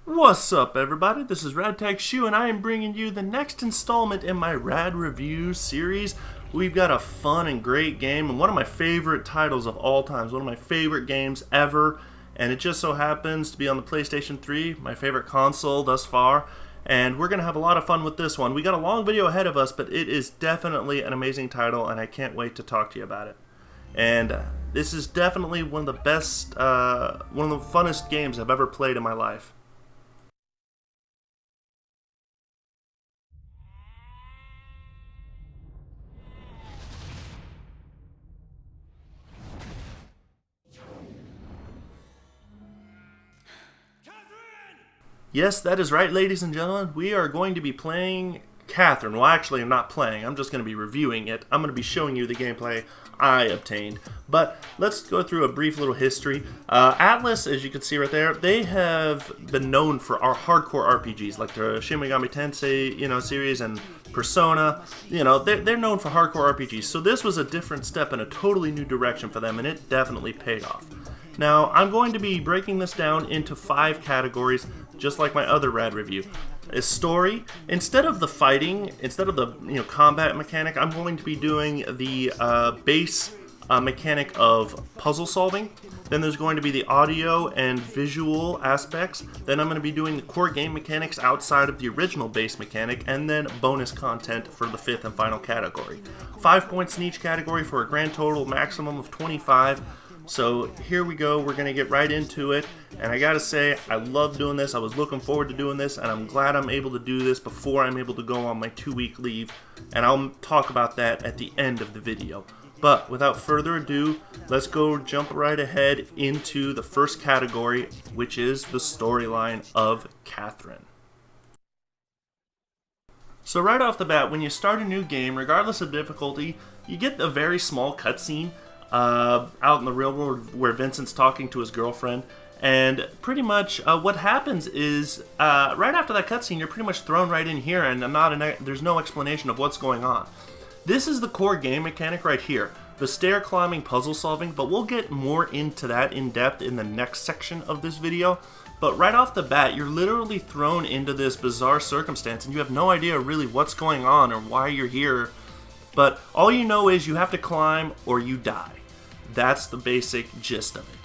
What's up, everybody? This is RadTechShoe, and I am bringing you the next installment in my Rad Review series. We've got a fun and great game, and one of my favorite titles of all times, one of my favorite games ever, and it just so happens to be on the PlayStation 3, my favorite console thus far, and we're going to have a lot of fun with this one. We got a long video ahead of us, but it is definitely an amazing title, and I can't wait to talk to you about it. And this is definitely one of the best, one of the funnest games I've ever played in my life. Yes, that is right, ladies and gentlemen. We are going to be playing Catherine. Well, actually, I'm not playing. I'm just going to be reviewing it. I'm going to be showing you the gameplay I obtained. But let's go through a brief little history. Atlas, as you can see right there, they have been known for our hardcore RPGs, like the Shin Megami Tensei, series and Persona. They're known for hardcore RPGs. So this was a different step in a totally new direction for them, and it definitely paid off. Now, I'm going to be breaking this down into 5 categories, just like my other Rad review. A story, instead of the fighting, instead of the combat mechanic, I'm going to be doing the base mechanic of puzzle solving. Then there's going to be the audio and visual aspects. Then I'm going to be doing the core game mechanics outside of the original base mechanic, and then bonus content for the 5th and final category. 5 points in each category for a grand total maximum of 25. So here we go, we're going to get right into it, and I gotta say, I love doing this. I was looking forward to doing this, and I'm glad I'm able to do this before I'm able to go on my 2-week leave, and I'll talk about that at the end of the video. But without further ado, let's go jump right ahead into the first category, which is the storyline of Catherine. So right off the bat, when you start a new game, regardless of difficulty, you get a very small cutscene out in the real world where Vincent's talking to his girlfriend, and pretty much what happens is right after that cutscene you're pretty much thrown right in here, and there's no explanation of what's going on. This is the core game mechanic right here, the stair climbing puzzle solving, but we'll get more into that in depth in the next section of this video. But right off the bat, you're literally thrown into this bizarre circumstance and you have no idea really what's going on or why you're here. But all you know is you have to climb or you die. That's the basic gist of it.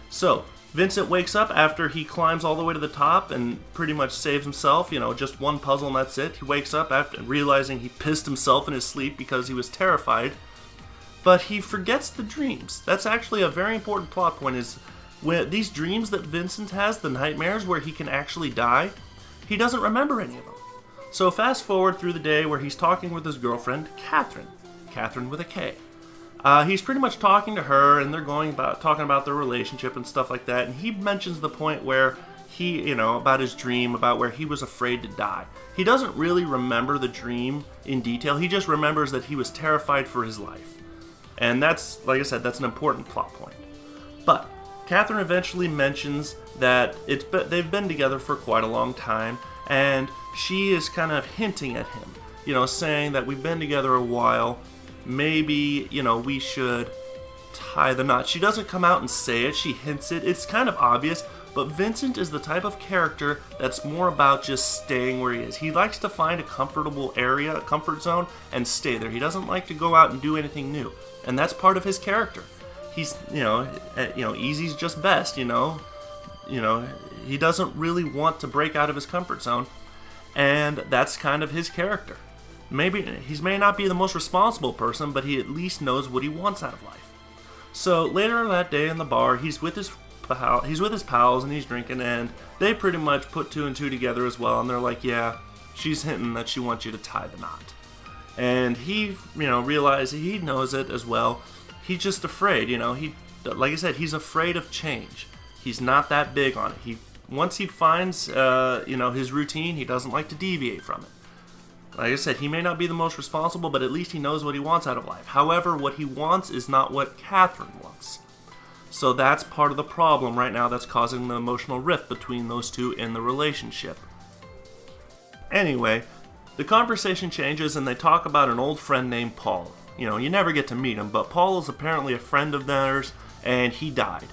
So, Vincent wakes up after he climbs all the way to the top and pretty much saves himself, just one puzzle and that's it. He wakes up after realizing he pissed himself in his sleep because he was terrified. But he forgets the dreams. That's actually a very important plot point, is when these dreams that Vincent has, the nightmares where he can actually die, he doesn't remember any of them. So fast forward through the day where he's talking with his girlfriend, Catherine with a K. He's pretty much talking to her, and they're talking about their relationship and stuff like that, and he mentions the point where he, about his dream, about where he was afraid to die. He doesn't really remember the dream in detail, he just remembers that he was terrified for his life. And that's, like I said, that's an important plot point. But Catherine eventually mentions that they've been together for quite a long time, and she is kind of hinting at him, saying that we've been together a while, maybe, we should tie the knot. She doesn't come out and say it, she hints it. It's kind of obvious, but Vincent is the type of character that's more about just staying where he is. He likes to find a comfortable area, a comfort zone, and stay there. He doesn't like to go out and do anything new, and that's part of his character. He's, easy's just best, he doesn't really want to break out of his comfort zone, and that's kind of his character. Maybe he may not be the most responsible person, but he at least knows what he wants out of life. So later on that day in the bar, he's with his pals and he's drinking, and they pretty much put 2 and 2 together as well, and they're like, yeah, she's hinting that she wants you to tie the knot. And he, realizes he knows it as well. He's just afraid, like I said, he's afraid of change. He's not that big on it. Once he finds, his routine, he doesn't like to deviate from it. Like I said, he may not be the most responsible, but at least he knows what he wants out of life. However, what he wants is not what Catherine wants. So that's part of the problem right now that's causing the emotional rift between those two in the relationship. Anyway, the conversation changes and they talk about an old friend named Paul. You never get to meet him, but Paul is apparently a friend of theirs, and he died.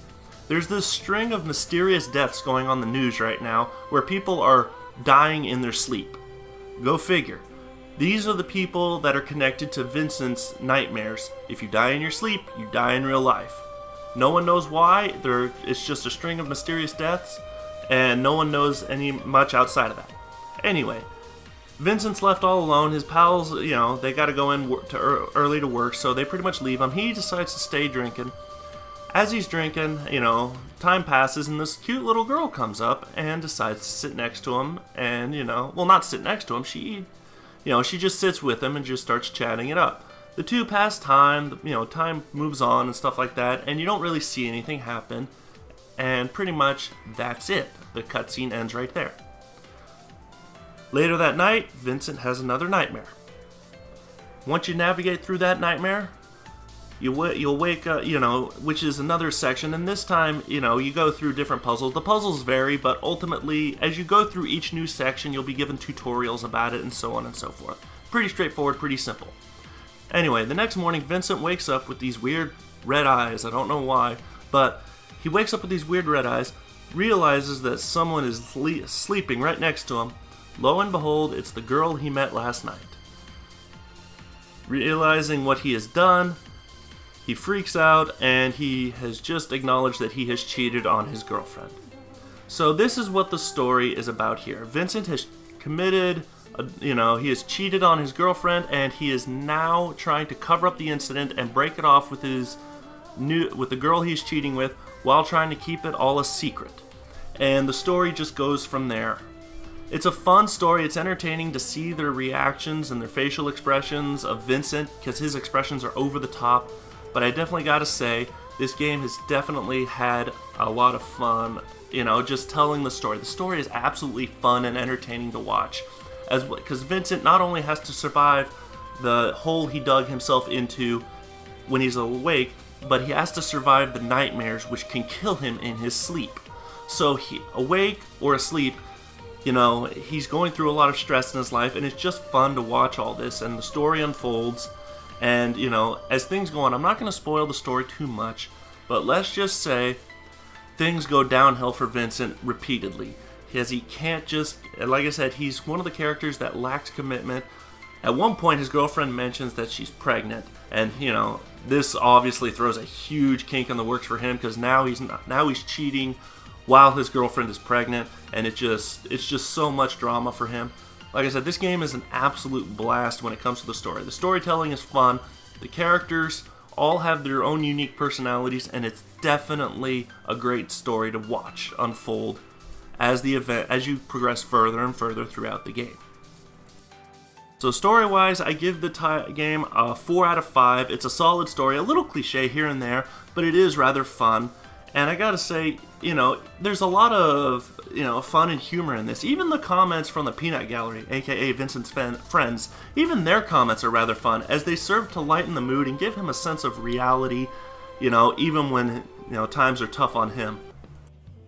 There's this string of mysterious deaths going on the news right now where people are dying in their sleep. Go figure. These are the people that are connected to Vincent's nightmares. If you die in your sleep, you die in real life. No one knows why. It's just a string of mysterious deaths, and no one knows much outside of that. Anyway, Vincent's left all alone. His pals, they got to go in early to work, so they pretty much leave him. He decides to stay drinking. As he's drinking, time passes, and this cute little girl comes up and decides to sit next to him. And, not sit next to him. She just sits with him and just starts chatting it up. The two pass time, time moves on and stuff like that, and you don't really see anything happen. And pretty much that's it. The cutscene ends right there. Later that night, Vincent has another nightmare. Once you navigate through that nightmare, you'll wake up, which is another section, and this time, you go through different puzzles. The puzzles vary, but ultimately, as you go through each new section, you'll be given tutorials about it, and so on and so forth. Pretty straightforward, pretty simple. Anyway, the next morning, Vincent wakes up with these weird red eyes. I don't know why, but he wakes up with these weird red eyes, realizes that someone is sleeping right next to him. Lo and behold, it's the girl he met last night. Realizing what he has done, he freaks out, and he has just acknowledged that he has cheated on his girlfriend. So this is what the story is about here. Vincent has committed, he has cheated on his girlfriend, and he is now trying to cover up the incident and break it off with the girl he's cheating with, while trying to keep it all a secret. And the story just goes from there. It's a fun story. It's entertaining to see their reactions and their facial expressions of Vincent, because his expressions are over the top. But I definitely gotta say, this game has definitely had a lot of fun, just telling the story. The story is absolutely fun and entertaining to watch, because Vincent not only has to survive the hole he dug himself into when he's awake, but he has to survive the nightmares which can kill him in his sleep. So awake or asleep, he's going through a lot of stress in his life, and it's just fun to watch all this, and the story unfolds. And, as things go on, I'm not going to spoil the story too much, but let's just say things go downhill for Vincent repeatedly. Because he can't just, like I said, he's one of the characters that lacks commitment. At one point, his girlfriend mentions that she's pregnant, and, this obviously throws a huge kink in the works for him, because now he's cheating while his girlfriend is pregnant, and it's just so much drama for him. Like I said, this game is an absolute blast when it comes to the story. The storytelling is fun. The characters all have their own unique personalities, and it's definitely a great story to watch unfold as you progress further and further throughout the game. So story-wise, I give the game a 4 out of 5. It's a solid story, a little cliche here and there, but it is rather fun. And I gotta say, there's a lot of, fun and humor in this. Even the comments from the Peanut Gallery, aka Vincent's friends, even their comments are rather fun, as they serve to lighten the mood and give him a sense of reality, even when, times are tough on him.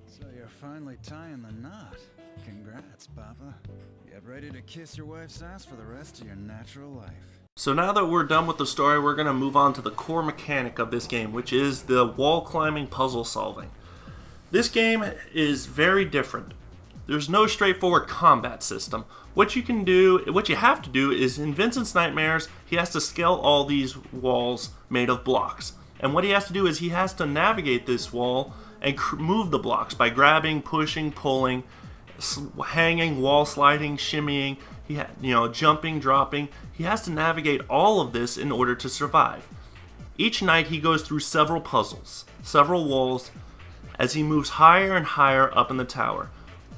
So you're finally tying the knot. Congrats, Papa. Get ready to kiss your wife's ass for the rest of your natural life. So now that we're done with the story, we're going to move on to the core mechanic of this game, which is the wall climbing puzzle solving. This game is very different. There's no straightforward combat system. What you have to do is, in Vincent's Nightmares, he has to scale all these walls made of blocks. And what he has to do is he has to navigate this wall and move the blocks by grabbing, pushing, pulling, hanging, wall sliding, shimmying, jumping, dropping. He has to navigate all of this in order to survive. Each night he goes through several puzzles, several walls, as he moves higher and higher up in the tower.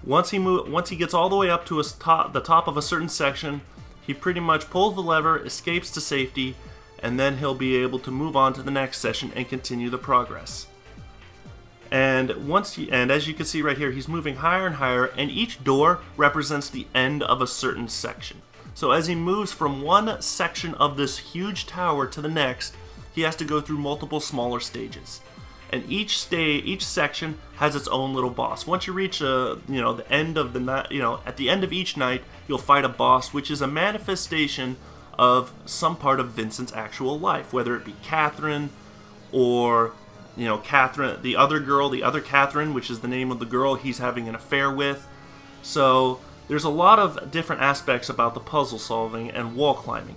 Once he gets all the way up to the top of a certain section, he pretty much pulls the lever, escapes to safety, and then he'll be able to move on to the next session and continue the progress. And as you can see right here, he's moving higher and higher, and each door represents the end of a certain section. So as he moves from one section of this huge tower to the next, he has to go through multiple smaller stages. And each section has its own little boss. Once you reach the end of the night, at the end of each night, you'll fight a boss, which is a manifestation of some part of Vincent's actual life, whether it be Catherine or Catherine, the other Catherine, which is the name of the girl he's having an affair with. So there's a lot of different aspects about the puzzle solving and wall climbing.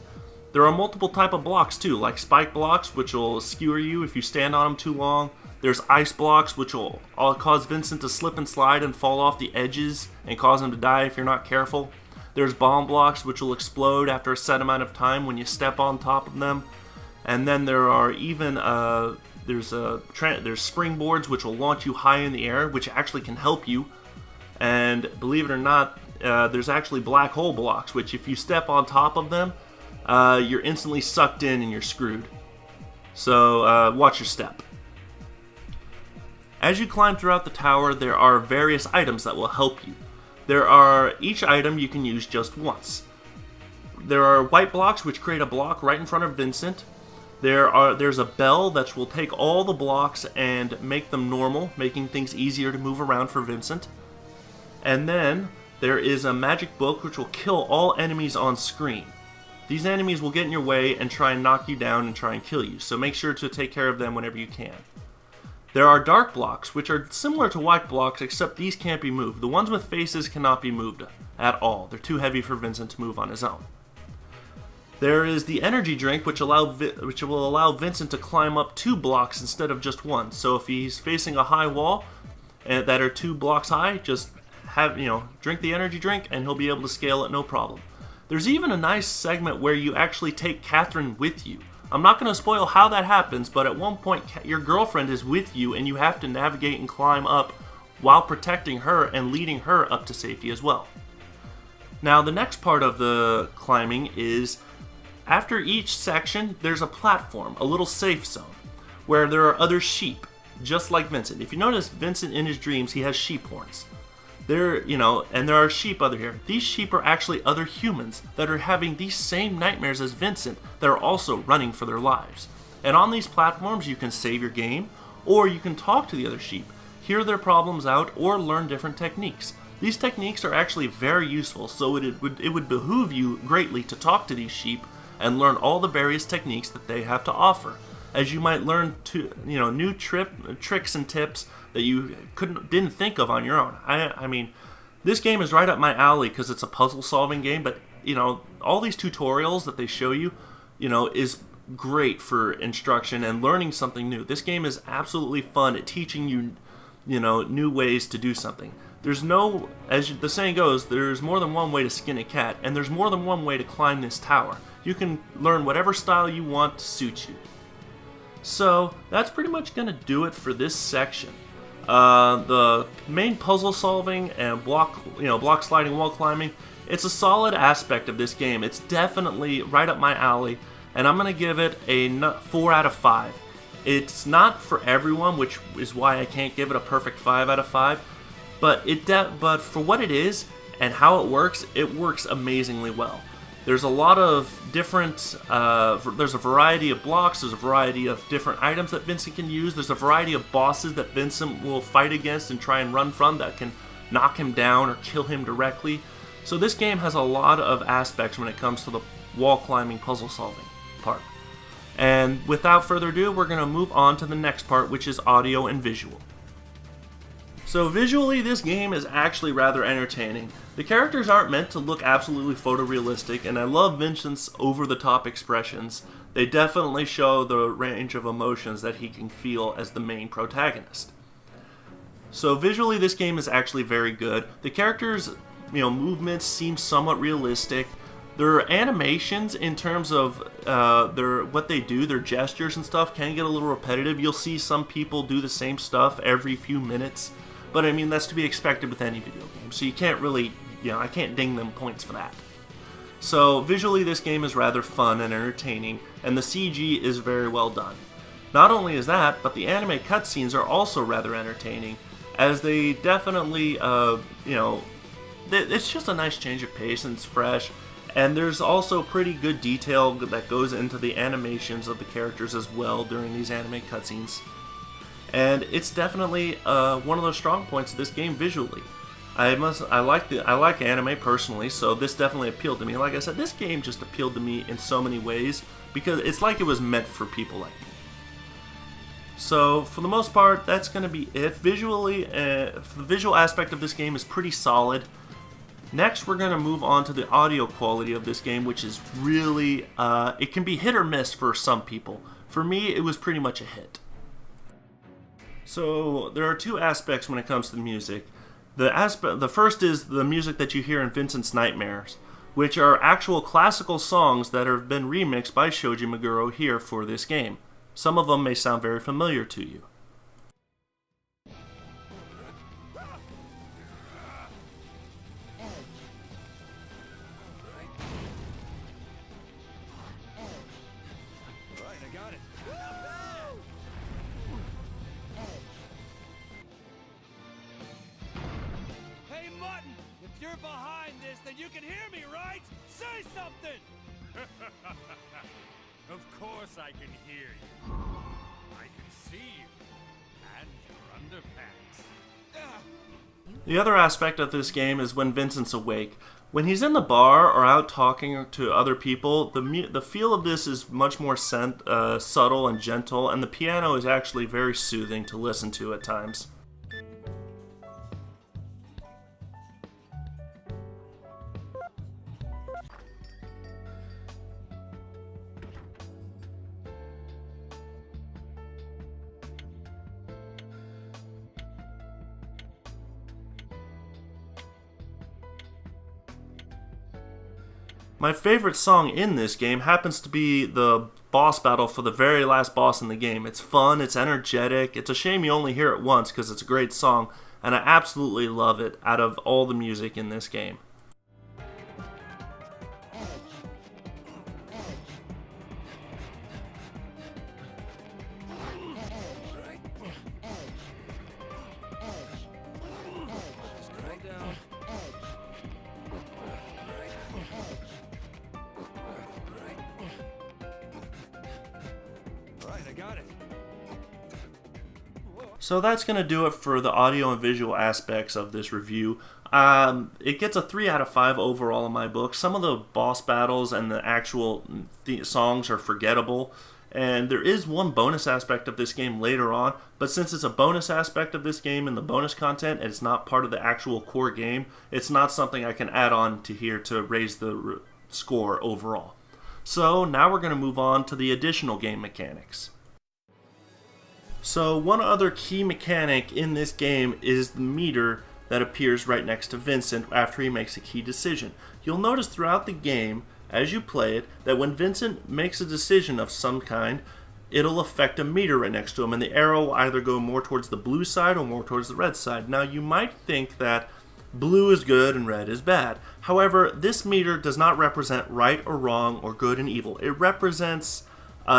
There are multiple type of blocks too, like spike blocks, which will skewer you if you stand on them too long. There's ice blocks, which will cause Vincent to slip and slide and fall off the edges and cause him to die if you're not careful. There's bomb blocks, which will explode after a set amount of time when you step on top of them. And then there are even there's springboards, which will launch you high in the air, which actually can help you. And believe it or not, there's actually black hole blocks, which if you step on top of them, you're instantly sucked in and you're screwed. So watch your step. As you climb throughout the tower, there are various items that will help you. Each item you can use just once. There are white blocks which create a block right in front of Vincent. There's a bell that will take all the blocks and make them normal, making things easier to move around for Vincent. And then there is a magic book which will kill all enemies on screen. These enemies will get in your way and try and knock you down and try and kill you, so make sure to take care of them whenever you can. There are dark blocks, which are similar to white blocks, except these can't be moved. The ones with faces cannot be moved at all. They're too heavy for Vincent to move on his own. There is the energy drink, which will allow Vincent to climb up 2 blocks instead of just 1. So if he's facing a high wall that are 2 blocks high, just drink the energy drink and he'll be able to scale it no problem. There's even a nice segment where you actually take Catherine with you. I'm not going to spoil how that happens, but at one point your girlfriend is with you and you have to navigate and climb up while protecting her and leading her up to safety as well. Now the next part of the climbing is, after each section there's a platform, a little safe zone, where there are other sheep, just like Vincent. If you notice, Vincent in his dreams, he has sheep horns. And there are sheep other here. These sheep are actually other humans that are having these same nightmares as Vincent that are also running for their lives. And on these platforms you can save your game, or you can talk to the other sheep, hear their problems out, or learn different techniques. These techniques are actually very useful, so it would behoove you greatly to talk to these sheep and learn all the various techniques that they have to offer, as you might learn new tricks and tips that you didn't think of on your own. I mean, this game is right up my alley because it's a puzzle solving game, but all these tutorials that they show you, is great for instruction and learning something new. This game is absolutely fun at teaching you, new ways to do something. There's no, as the saying goes, there's more than one way to skin a cat, and there's more than one way to climb this tower. You can learn whatever style you want to suit you. So that's pretty much going to do it for this section. The main puzzle solving and block sliding, wall climbing, it's a solid aspect of this game. It's definitely right up my alley, and I'm going to give it a 4 out of 5. It's not for everyone, which is why I can't give it a perfect 5 out of 5, but for what it is and how it works amazingly well. There's a lot of different, there's a variety of blocks, there's a variety of different items that Vincent can use, there's a variety of bosses that Vincent will fight against and try and run from that can knock him down or kill him directly. So this game has a lot of aspects when it comes to the wall climbing puzzle solving part. And without further ado, we're going to move on to the next part, which is audio and visual. So visually, this game is actually rather entertaining. The characters aren't meant to look absolutely photorealistic, and I love Vincent's over-the-top expressions. They definitely show the range of emotions that he can feel as the main protagonist. So visually, this game is actually very good. The characters' movements seem somewhat realistic. Their animations, in terms of what they do, their gestures and stuff, can get a little repetitive. You'll see some people do the same stuff every few minutes. But I mean, that's to be expected with any video game, so you can't really, I can't ding them points for that. So visually this game is rather fun and entertaining, and the CG is very well done. Not only is that, but the anime cutscenes are also rather entertaining, as they definitely, it's just a nice change of pace and it's fresh, and there's also pretty good detail that goes into the animations of the characters as well during these anime cutscenes. And it's definitely one of the strong points of this game visually. I like anime personally, so this definitely appealed to me. Like I said, this game just appealed to me in so many ways because it's like it was meant for people like me. So for the most part, that's going to be it. Visually, the visual aspect of this game is pretty solid. Next, we're going to move on to the audio quality of this game, which is really, it can be hit or miss for some people. For me, it was pretty much a hit. So there are two aspects when it comes to the music. The first is the music that you hear in Vincent's Nightmares, which are actual classical songs that have been remixed by Shoji Meguro here for this game. Some of them may sound very familiar to you. You're behind this, then you can hear me, right? Say something! Of course I can hear you. I can see you. And your underpants. The other aspect of this game is when Vincent's awake. When he's in the bar or out talking to other people, the feel of this is much more subtle and gentle, and the piano is actually very soothing to listen to at times. My favorite song in this game happens to be the boss battle for the very last boss in the game. It's fun, it's energetic, it's a shame you only hear it once because it's a great song, and I absolutely love it out of all the music in this game. So that's going to do it for the audio and visual aspects of this review. It gets a 3 out of 5 overall in my book. Some of the boss battles and the actual songs are forgettable. And there is one bonus aspect of this game later on, but since it's a bonus aspect of this game and the bonus content, and it's not part of the actual core game, it's not something I can add on to here to raise the score overall. So now we're going to move on to the additional game mechanics. So one other key mechanic in this game is the meter that appears right next to Vincent after he makes a key decision. You'll notice throughout the game, as you play it, that when Vincent makes a decision of some kind, it'll affect a meter right next to him, and the arrow will either go more towards the blue side or more towards the red side. Now you might think that blue is good and red is bad. However, this meter does not represent right or wrong or good and evil. It represents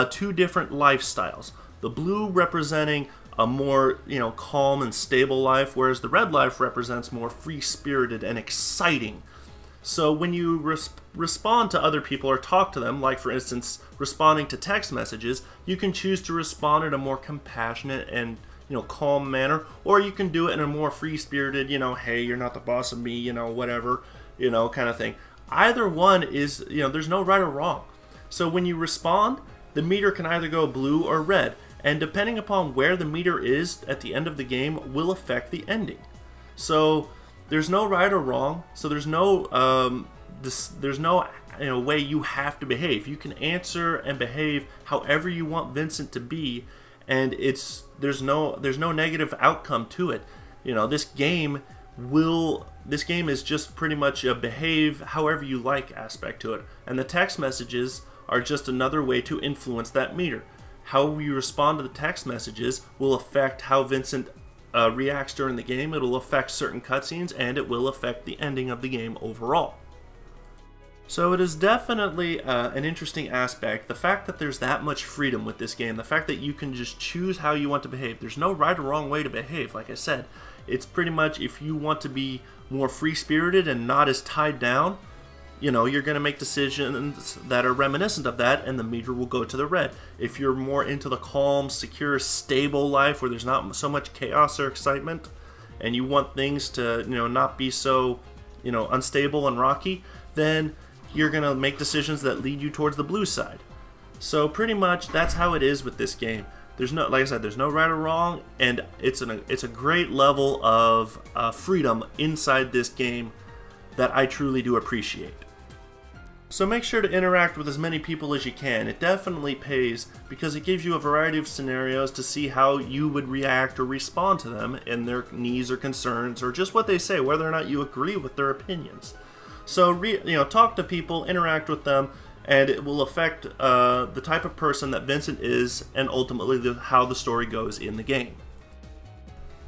two different lifestyles. The blue representing a more, calm and stable life, whereas the red life represents more free-spirited and exciting. So when you respond to other people or talk to them, like for instance, responding to text messages, you can choose to respond in a more compassionate and, calm manner, or you can do it in a more free-spirited, hey, you're not the boss of me, whatever, kind of thing. Either one is, there's no right or wrong. So when you respond, the meter can either go blue or red. And depending upon where the meter is at the end of the game will affect the ending. So there's no right or wrong. So there's no way you have to behave. You can answer and behave however you want Vincent to be, and there's no negative outcome to it. This game is just pretty much a behave however you like aspect to it, and the text messages are just another way to influence that meter. How you respond to the text messages will affect how Vincent reacts during the game. It'll affect certain cutscenes, and it will affect the ending of the game overall. So it is definitely an interesting aspect, the fact that there's that much freedom with this game, the fact that you can just choose how you want to behave. There's no right or wrong way to behave, like I said. It's pretty much if you want to be more free-spirited and not as tied down, you're going to make decisions that are reminiscent of that, and the meter will go to the red. If you're more into the calm, secure, stable life where there's not so much chaos or excitement, and you want things to, not be so, unstable and rocky, then you're going to make decisions that lead you towards the blue side. So pretty much that's how it is with this game. There's no, like I said, there's no right or wrong, and it's a great level of freedom inside this game that I truly do appreciate. So make sure to interact with as many people as you can. It definitely pays because it gives you a variety of scenarios to see how you would react or respond to them and their needs or concerns or just what they say, whether or not you agree with their opinions. So talk to people, interact with them, and it will affect the type of person that Vincent is and ultimately how the story goes in the game.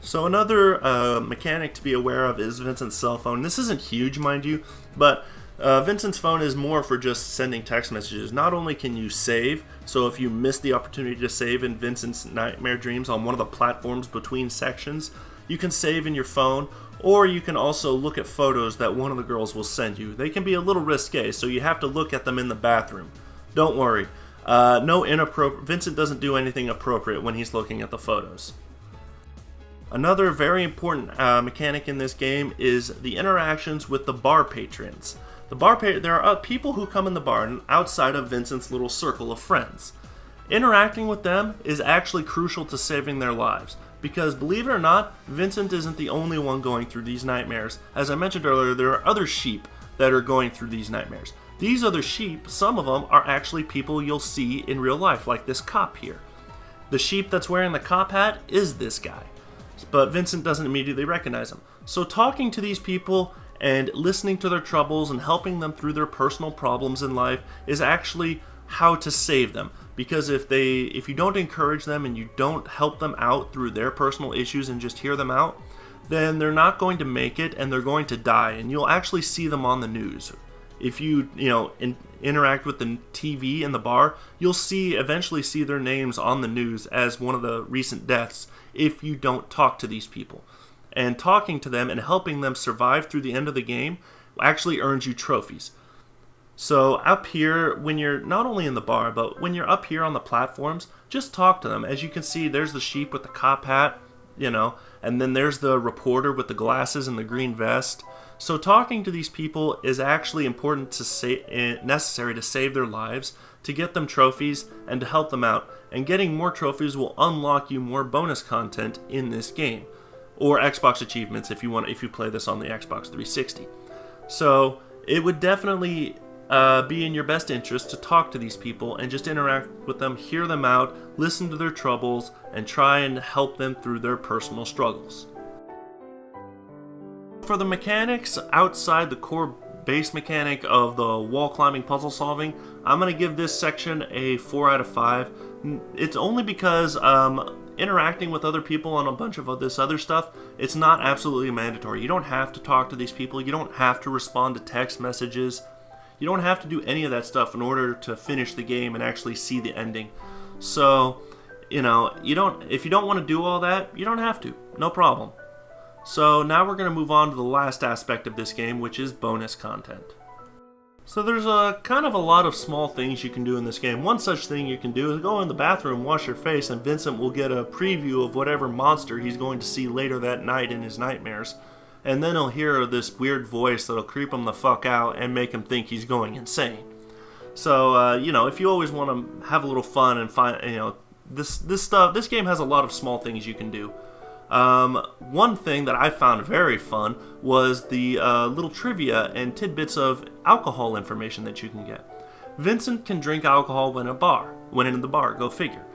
So another mechanic to be aware of is Vincent's cell phone. This isn't huge, mind you, but Vincent's phone is more for just sending text messages. Not only can you save, so if you miss the opportunity to save in Vincent's Nightmare Dreams on one of the platforms between sections, you can save in your phone, or you can also look at photos that one of the girls will send you. They can be a little risque, so you have to look at them in the bathroom. Don't worry. Vincent doesn't do anything appropriate when he's looking at the photos. Another very important mechanic in this game is the interactions with the bar patrons. There are people who come in the bar outside of Vincent's little circle of friends. Interacting with them is actually crucial to saving their lives, because believe it or not, Vincent isn't the only one going through these nightmares. As I mentioned earlier, there are other sheep that are going through these nightmares. These other sheep, some of them are actually people you'll see in real life, like this cop here. The sheep that's wearing the cop hat is this guy, but Vincent doesn't immediately recognize him. So talking to these people and listening to their troubles and helping them through their personal problems in life is actually how to save them. Because if you don't encourage them and you don't help them out through their personal issues and just hear them out, then they're not going to make it and they're going to die, and you'll actually see them on the news. If you interact with the TV in the bar, you'll eventually see their names on the news as one of the recent deaths if you don't talk to these people. And talking to them and helping them survive through the end of the game actually earns you trophies. So up here, when you're not only in the bar, but when you're up here on the platforms, just talk to them. As you can see, there's the sheep with the cop hat, and then there's the reporter with the glasses and the green vest. So talking to these people is actually important necessary to save their lives, to get them trophies, and to help them out. And getting more trophies will unlock you more bonus content in this game, or Xbox achievements if you play this on the Xbox 360. So it would definitely be in your best interest to talk to these people and just interact with them, hear them out, listen to their troubles, and try and help them through their personal struggles. For the mechanics outside the core base mechanic of the wall climbing puzzle solving, I'm going to give this section a 4 out of 5. It's only because interacting with other people on a bunch of this other stuff, it's not absolutely mandatory. You don't have to talk to these people. You don't have to respond to text messages. You don't have to do any of that stuff in order to finish the game and actually see the ending. So, if you don't want to do all that, you don't have to. No problem. So now we're going to move on to the last aspect of this game, which is bonus content. So there's a lot of small things you can do in this game. One such thing you can do is go in the bathroom, wash your face, and Vincent will get a preview of whatever monster he's going to see later that night in his nightmares. And then he'll hear this weird voice that'll creep him the fuck out and make him think he's going insane. So, if you always want to have a little fun and find, this game has a lot of small things you can do. One thing that I found very fun was the little trivia and tidbits of alcohol information that you can get. Vincent can drink alcohol when in the bar, go figure.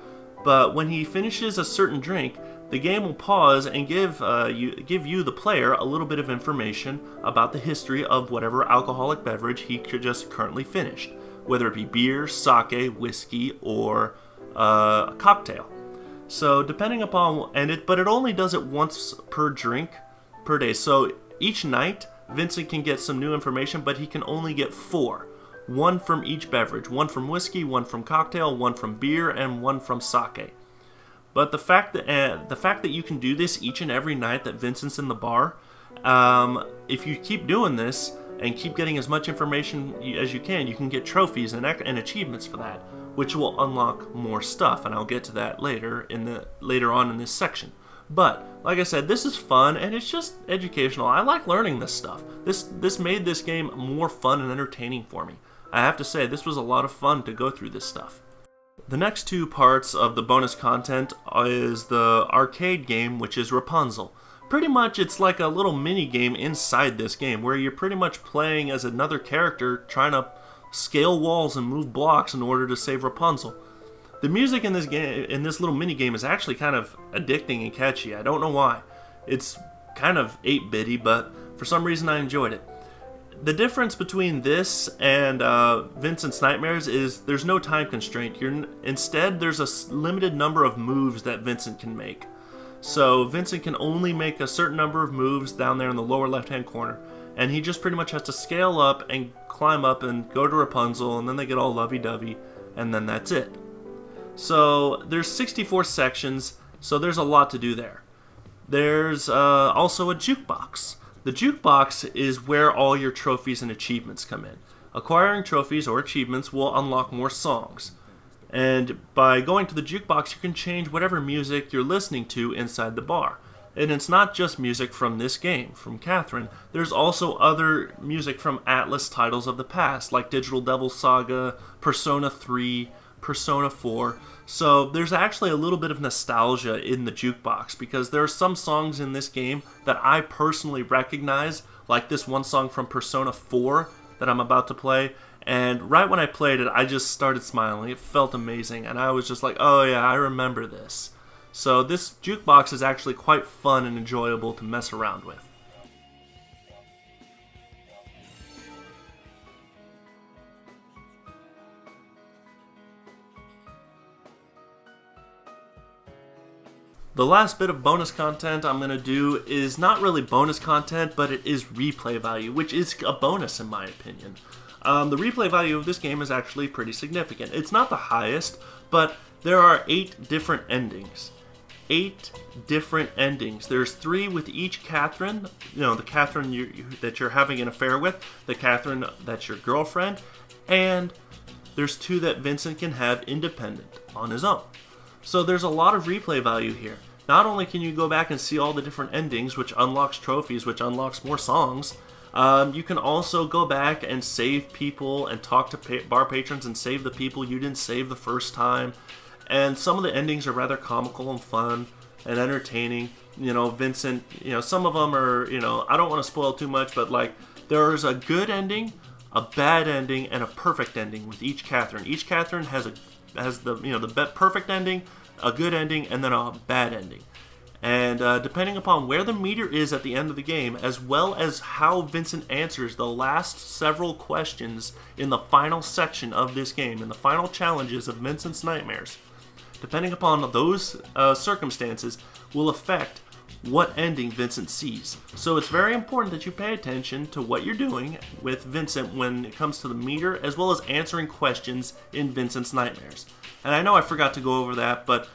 But when he finishes a certain drink, the game will pause and give you, the player, a little bit of information about the history of whatever alcoholic beverage he just currently finished, whether it be beer, sake, whiskey, or a cocktail. So depending upon, but it only does it once per drink per day. So each night, Vincent can get some new information, but he can only get 4. 1 from each beverage. 1 from whiskey, 1 from cocktail, 1 from beer, and 1 from sake. But the fact that you can do this each and every night that Vincent's in the bar, if you keep doing this and keep getting as much information as you can get trophies and achievements for that, which will unlock more stuff, and I'll get to that later on in this section. But like I said, this is fun and it's just educational. I like learning this stuff. This made this game more fun and entertaining for me. I have to say, this was a lot of fun to go through this stuff. The next two parts of the bonus content is the arcade game, which is Rapunzel. Pretty much it's like a little mini game inside this game where you're pretty much playing as another character trying to scale walls and move blocks in order to save Rapunzel. The music in this game, in this little mini game, is actually kind of addicting and catchy. I don't know why. It's kind of 8-bitty, but for some reason I enjoyed it. The difference between this and Vincent's Nightmares is there's no time constraint. Instead, there's a limited number of moves that Vincent can make. So Vincent can only make a certain number of moves down there in the lower left-hand corner, and he just pretty much has to scale up and climb up and go to Rapunzel, and then they get all lovey-dovey, and then that's it. So there's 64 sections, so there's a lot to do there. There's also a jukebox. The jukebox is where all your trophies and achievements come in. Acquiring trophies or achievements will unlock more songs. And by going to the jukebox, you can change whatever music you're listening to inside the bar. And it's not just music from this game, from Catherine. There's also other music from Atlas titles of the past, like Digital Devil Saga, Persona 3, Persona 4. So there's actually a little bit of nostalgia in the jukebox because there are some songs in this game that I personally recognize, like this one song from Persona 4 that I'm about to play. And right when I played it, I just started smiling. It felt amazing, and I was just like, oh yeah, I remember this. So this jukebox is actually quite fun and enjoyable to mess around with. The last bit of bonus content I'm going to do is not really bonus content, but it is replay value, which is a bonus in my opinion. The replay value of this game is actually pretty significant. It's not the highest, but there are 8 different endings. 8 different endings. There's 3 with each Catherine, the Catherine that you're having an affair with, the Catherine that's your girlfriend, and there's 2 that Vincent can have independent on his own. So there's a lot of replay value here. Not only can you go back and see all the different endings, which unlocks trophies, which unlocks more songs, you can also go back and save people and talk to bar patrons and save the people you didn't save the first time. And some of the endings are rather comical and fun and entertaining. Vincent, some of them are, I don't want to spoil too much, but like there's a good ending, a bad ending, and a perfect ending with each Catherine. Each Catherine has the perfect ending, a good ending, and then a bad ending. And depending upon where the meter is at the end of the game, as well as how Vincent answers the last several questions in the final section of this game, in the final challenges of Vincent's Nightmares, depending upon those circumstances, will affect what ending Vincent sees. So it's very important that you pay attention to what you're doing with Vincent when it comes to the meter, as well as answering questions in Vincent's Nightmares. And I know I forgot to go over that, but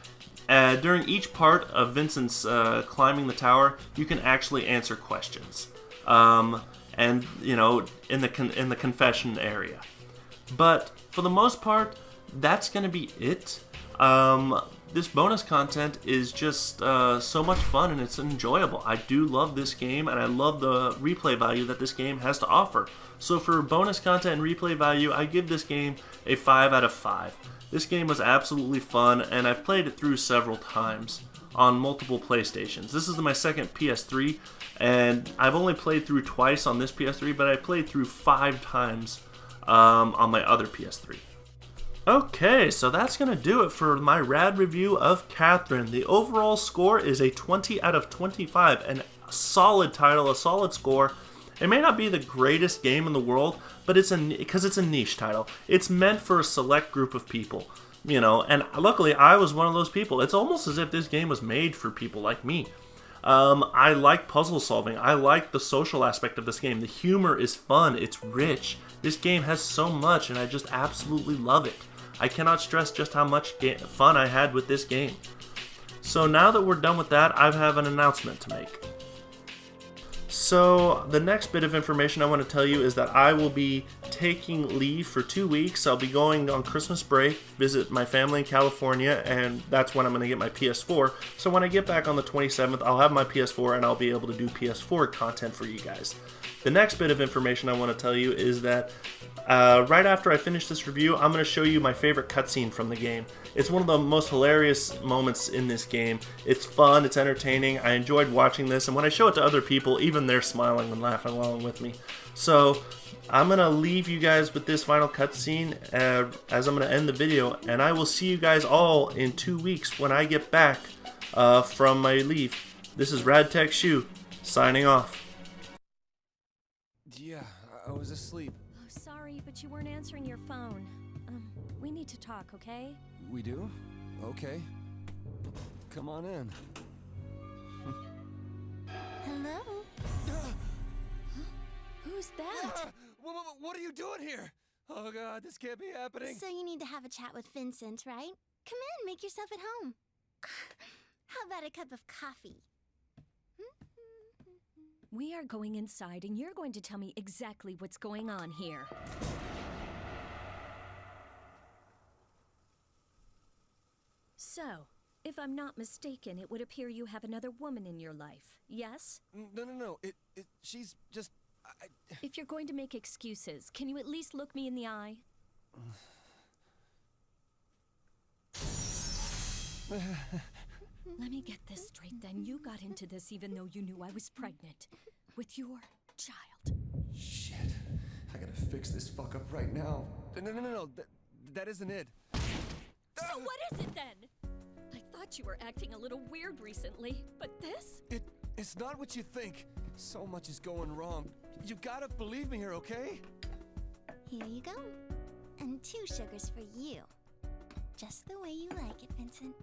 during each part of Vincent's climbing the tower, you can actually answer questions, and in the confession area. But for the most part, that's going to be it. This bonus content is just so much fun and it's enjoyable. I do love this game, and I love the replay value that this game has to offer. So for bonus content and replay value, I give this game a 5 out of 5. This game was absolutely fun, and I've played it through several times on multiple PlayStations. This is my second PS3, and I've only played through twice on this PS3, but I played through 5 times on my other PS3. Okay, so that's going to do it for my rad review of Catherine. The overall score is a 20 out of 25, and a solid title, a solid score. It may not be the greatest game in the world, but because it's a niche title. It's meant for a select group of people, and luckily I was one of those people. It's almost as if this game was made for people like me. I like puzzle solving. I like the social aspect of this game. The humor is fun. It's rich. This game has so much, and I just absolutely love it. I cannot stress just how much fun I had with this game. So now that we're done with that, I have an announcement to make. So the next bit of information I want to tell you is that I will be taking leave for 2 weeks. I'll be going on Christmas break, visit my family in California, and that's when I'm going to get my PS4. So when I get back on the 27th, I'll have my PS4 and I'll be able to do PS4 content for you guys. The next bit of information I want to tell you is that right after I finish this review, I'm going to show you my favorite cutscene from the game. It's one of the most hilarious moments in this game. It's fun, it's entertaining, I enjoyed watching this, and when I show it to other people, even they're smiling and laughing along with me. So I'm going to leave you guys with this final cutscene as I'm going to end the video, and I will see you guys all in 2 weeks when I get back from my leave. This is RadTechShoe, signing off. Yeah, I was asleep. Oh, sorry, but you weren't answering your phone. We need to talk, okay? We do? Okay. Come on in. Hello? Who's that? What are you doing here? Oh god, this can't be happening. So you need to have a chat with Vincent, right? Come in, make yourself at home. How about a cup of coffee? We are going inside, and you're going to tell me exactly what's going on here. So, if I'm not mistaken, it would appear you have another woman in your life, yes? No. She's just... If you're going to make excuses, can you at least look me in the eye? Let me get this straight then. You got into this even though you knew I was pregnant with your child. Shit. I gotta fix this fuck up right now. No. That isn't it. So what is it then? I thought you were acting a little weird recently, but this? It's not what you think. So much is going wrong. You gotta believe me here, okay? Here you go. And 2 sugars for you. Just the way you like it, Vincent.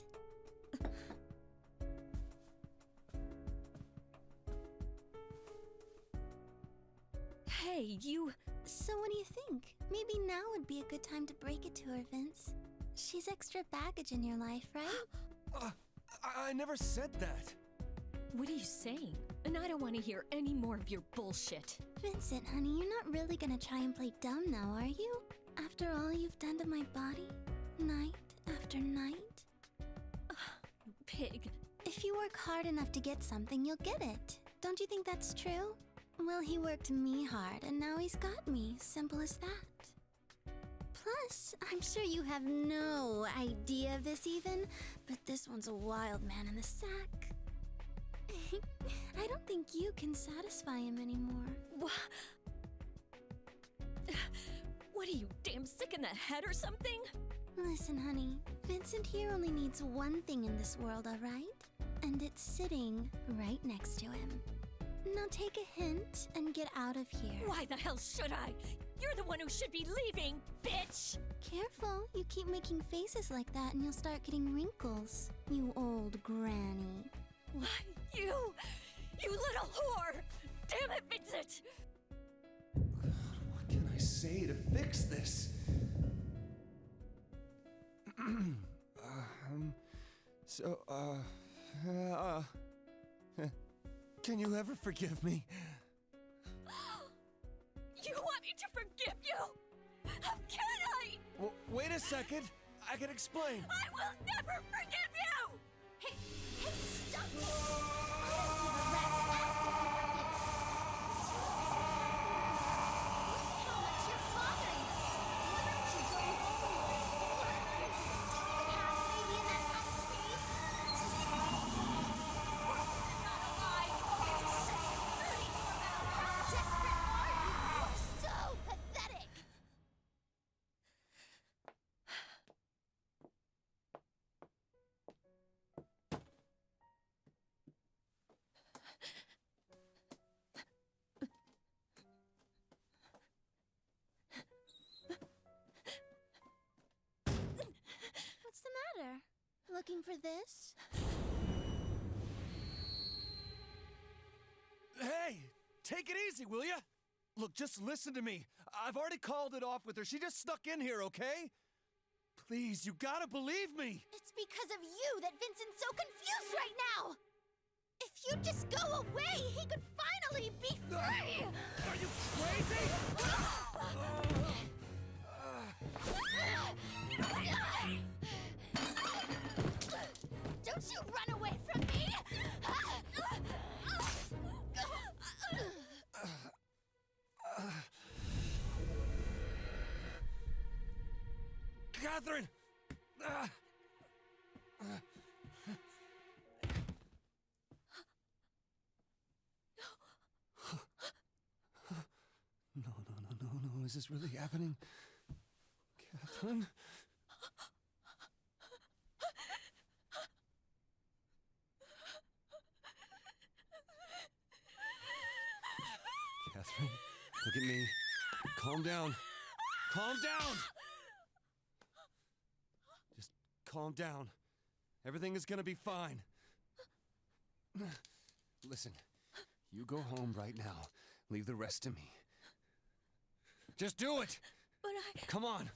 Hey, you... So what do you think? Maybe now would be a good time to break it to her, Vince. She's extra baggage in your life, right? I never said that. What are you saying? And I don't want to hear any more of your bullshit. Vincent, honey, you're not really gonna try and play dumb now, are you? After all you've done to my body, night after night? Pig. If you work hard enough to get something, you'll get it. Don't you think that's true? Well, he worked me hard, and now he's got me. Simple as that. Plus, I'm sure you have no idea of this even, but this one's a wild man in the sack. I don't think you can satisfy him anymore. What are you, damn sick in the head or something? Listen, honey, Vincent here only needs one thing in this world, alright? And it's sitting right next to him. Now take a hint and get out of here. Why the hell should I? You're the one who should be leaving, bitch! Careful, you keep making faces like that and you'll start getting wrinkles, you old granny. Why, you little whore! Damn it, Vincent! What can I say to fix this? Can you ever forgive me? You want me to forgive you? How can I? Wait a second. I can explain. I will never forgive you! Hey, stop it! I'll give a rat's ass if you forgive me. How much you're bothering us. Why don't you go home? Half baby in that hot space? Not alive. How desperate are you? You're so pathetic. What's the matter? Looking for this? Hey, take it easy, will ya? Look, just listen to me. I've already called it off with her. She just snuck in here, okay? Please, you gotta believe me. It's because of you that Vincent's so confused right now! If you'd just go away, he could finally Billy, be free! Are you crazy? Don't you run away from me! Catherine! No. Is this really happening? Catherine? Catherine, look at me. Calm down. Calm down! Just calm down. Everything is gonna be fine. Listen, you go home right now. Leave the rest to me. Just do it! But Come on!